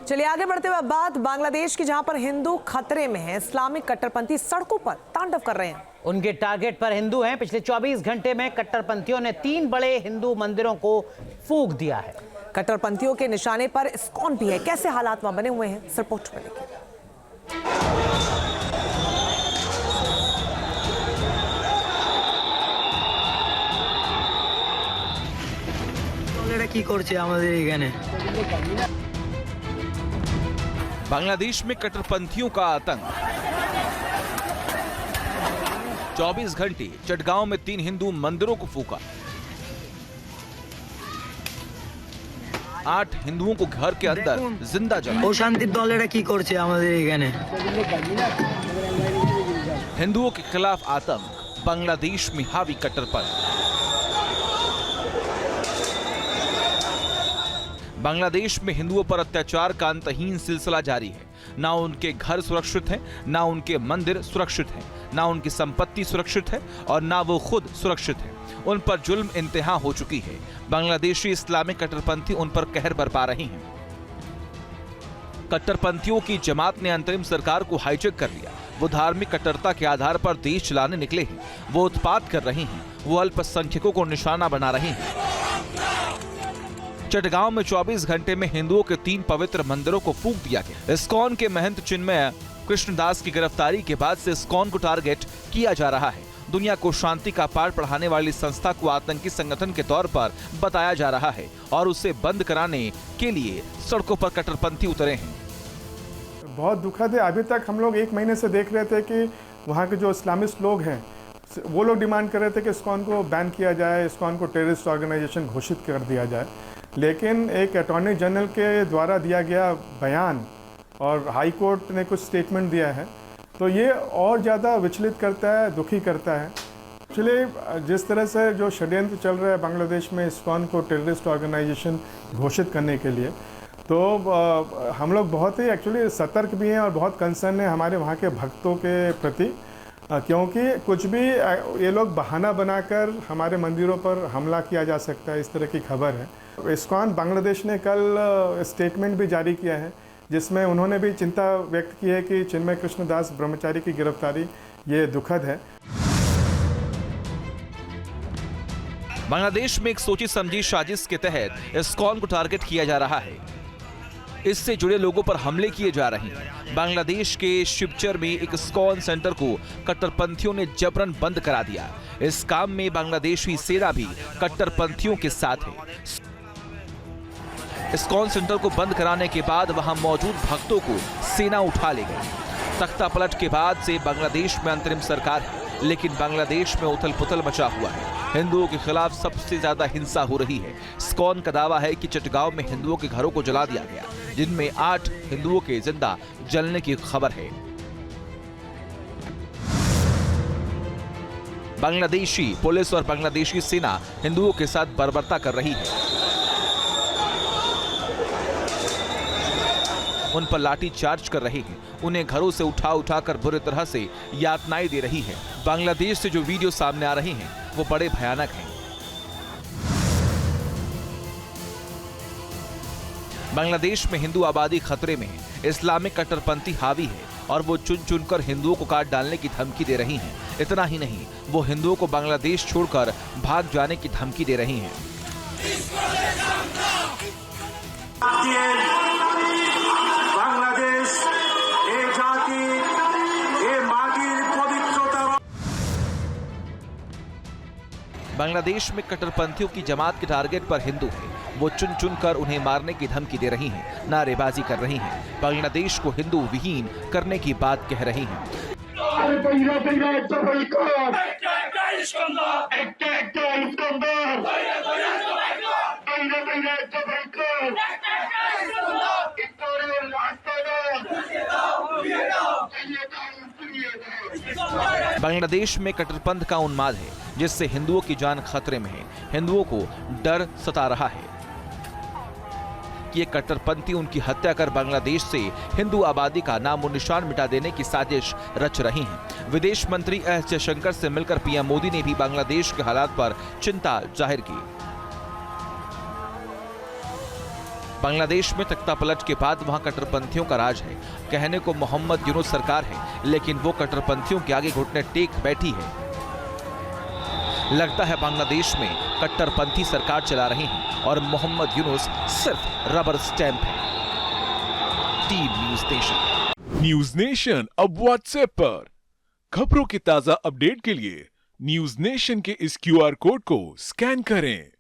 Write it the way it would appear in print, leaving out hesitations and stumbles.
चलिए आगे बढ़ते हुए बात बांग्लादेश की, जहां पर हिंदू खतरे में है। इस्लामिक कट्टरपंथी सड़कों पर तांडव कर रहे हैं। उनके टारगेट पर हिंदू हैं। पिछले 24 घंटे में कट्टरपंथियों ने 3 बड़े हिंदू मंदिरों को फूंक दिया है। कट्टरपंथियों के निशाने पर इस्कॉन भी है। कैसे हालात वहां बने हुए हैं, रिपोर्ट में देखिए। बांग्लादेश में कट्टरपंथियों का आतंक। 24 घंटे चटगांव में 3 हिंदू मंदिरों को फूंका। 8 हिंदुओं को घर के अंदर जिंदा जला। शांति दलेरा की करছে আমাদের এখানে। हिंदुओं के खिलाफ आतंक, बांग्लादेश में हावी कट्टरपंथ। बांग्लादेश में हिंदुओं पर अत्याचार का अंतहीन सिलसिला जारी है। ना उनके घर सुरक्षित हैं, ना उनके मंदिर सुरक्षित हैं, ना उनकी संपत्ति सुरक्षित है और ना वो खुद सुरक्षित है। उन पर जुल्म इंतहा हो चुकी है। बांग्लादेशी इस्लामिक कट्टरपंथी उन पर कहर बरपा रहे हैं। कट्टरपंथियों की जमात ने अंतरिम सरकार को हाईजैक कर लिया। वो धार्मिक कट्टरता के आधार पर देश चलाने निकले हैं। वो उत्पात कर रहे हैं। वो अल्पसंख्यकों को निशाना बना रहे हैं। चटगांव में 24 घंटे में हिंदुओं के 3 पवित्र मंदिरों को फूंक दिया गया। इस्कॉन के महंत चिन्मय कृष्णदास की गिरफ्तारी के बाद से इस्कॉन को टारगेट किया जा रहा है। दुनिया को शांति का पाठ पढ़ाने वाली संस्था को आतंकी संगठन के तौर पर बताया जा रहा है और उसे बंद कराने के लिए सड़कों पर कट्टरपंथी उतरे हैं। बहुत दुखद है। अभी तक हम लोग 1 महीने से देख रहे थे कि वहाँ के जो इस्लामिस्ट लोग हैं वो लोग डिमांड कर रहे थे कि इस्कॉन को बैन किया जाए, इस्कॉन को टेररिस्ट ऑर्गेनाइजेशन घोषित कर दिया जाए। लेकिन एक अटॉर्नी जनरल के द्वारा दिया गया बयान और हाई कोर्ट ने कुछ स्टेटमेंट दिया है, तो ये और ज़्यादा विचलित करता है, दुखी करता है। एक्चुअली जिस तरह से जो षड्यंत्र चल रहा है बांग्लादेश में इस्कॉन को टेररिस्ट ऑर्गेनाइजेशन घोषित करने के लिए, तो हम लोग बहुत ही एक्चुअली सतर्क भी हैं और बहुत कंसर्न है हमारे वहाँ के भक्तों के प्रति, क्योंकि कुछ भी ये लोग बहाना बनाकर हमारे मंदिरों पर हमला किया जा सकता है, इस तरह की खबर है। इस्कॉन बांग्लादेश ने कल स्टेटमेंट भी जारी किया है जिसमें उन्होंने भी चिंता व्यक्त की है कि चिन्मय कृष्णदास ब्रह्मचारी की गिरफ्तारी ये दुखद है। बांग्लादेश में एक सोची समझी साजिश के तहत इस्कॉन को टारगेट किया जा रहा है। इससे जुड़े लोगों पर हमले किए जा रहे हैं। बांग्लादेश के शिवचर में एक इस्कॉन सेंटर को कट्टरपंथियों ने जबरन बंद करा दिया। इस काम में बांग्लादेशी सेना भी कट्टरपंथियों के साथ है। इस्कॉन सेंटर को बंद कराने के बाद वहां मौजूद भक्तों को सेना उठा ले गई। तख्ता पलट के बाद से बांग्लादेश में अंतरिम सरकार है, लेकिन बांग्लादेश में उथल पुथल मचा हुआ है। हिंदुओं के खिलाफ सबसे ज्यादा हिंसा हो रही है। इस्कॉन का दावा है कि चटगांव में हिंदुओं के घरों को जला दिया गया, जिनमें 8 हिंदुओं के जिंदा जलने की खबर है। बांग्लादेशी पुलिस और बांग्लादेशी सेना हिंदुओं के साथ बर्बरता कर रही है। उन पर लाठी चार्ज कर रहे हैं। उन्हें घरों से उठाकर बुरी तरह से यातनाएं दे रही है। बांग्लादेश से जो वीडियो सामने आ रहे हैं वो बड़े भयानक हैं। बांग्लादेश में हिंदू आबादी खतरे में है। इस्लामिक कट्टरपंथी हावी है और वो चुन कर हिंदुओं को काट डालने की धमकी दे रही हैं। इतना ही नहीं, वो हिंदुओं को बांग्लादेश छोड़कर भाग जाने की धमकी दे रही हैं। बांग्लादेश में कट्टरपंथियों की जमात के टारगेट पर हिंदू हैं। वो चुन कर उन्हें मारने की धमकी दे रही हैं, नारेबाजी कर रही हैं, बांग्लादेश को हिंदू विहीन करने की बात कह रही हैं। बांग्लादेश में कट्टरपंथ का उन्माद है, जिससे हिंदुओं की जान खतरे में है। हिंदुओं को डर सता रहा है कि ये कट्टरपंथी उनकी हत्या कर बांग्लादेश से हिंदू आबादी का नामो निशान मिटा देने की साजिश रच रही हैं। विदेश मंत्री एस जयशंकर से मिलकर पीएम मोदी ने भी बांग्लादेश के हालात पर चिंता जाहिर की। बांग्लादेश में तख्ता पलट के बाद वहां कट्टरपंथियों का राज है। कहने को मोहम्मद यूनुस सरकार है, लेकिन वो कट्टरपंथियों के आगे घुटने टेक बैठी है। लगता है बांग्लादेश में कट्टरपंथी सरकार चला रही हैं और मोहम्मद यूनुस सिर्फ रबर स्टैंप है। Team news nation. News nation अब व्हाट्सएप पर खबरों की ताजा अपडेट के लिए न्यूज नेशन के इस QR कोड को स्कैन करें।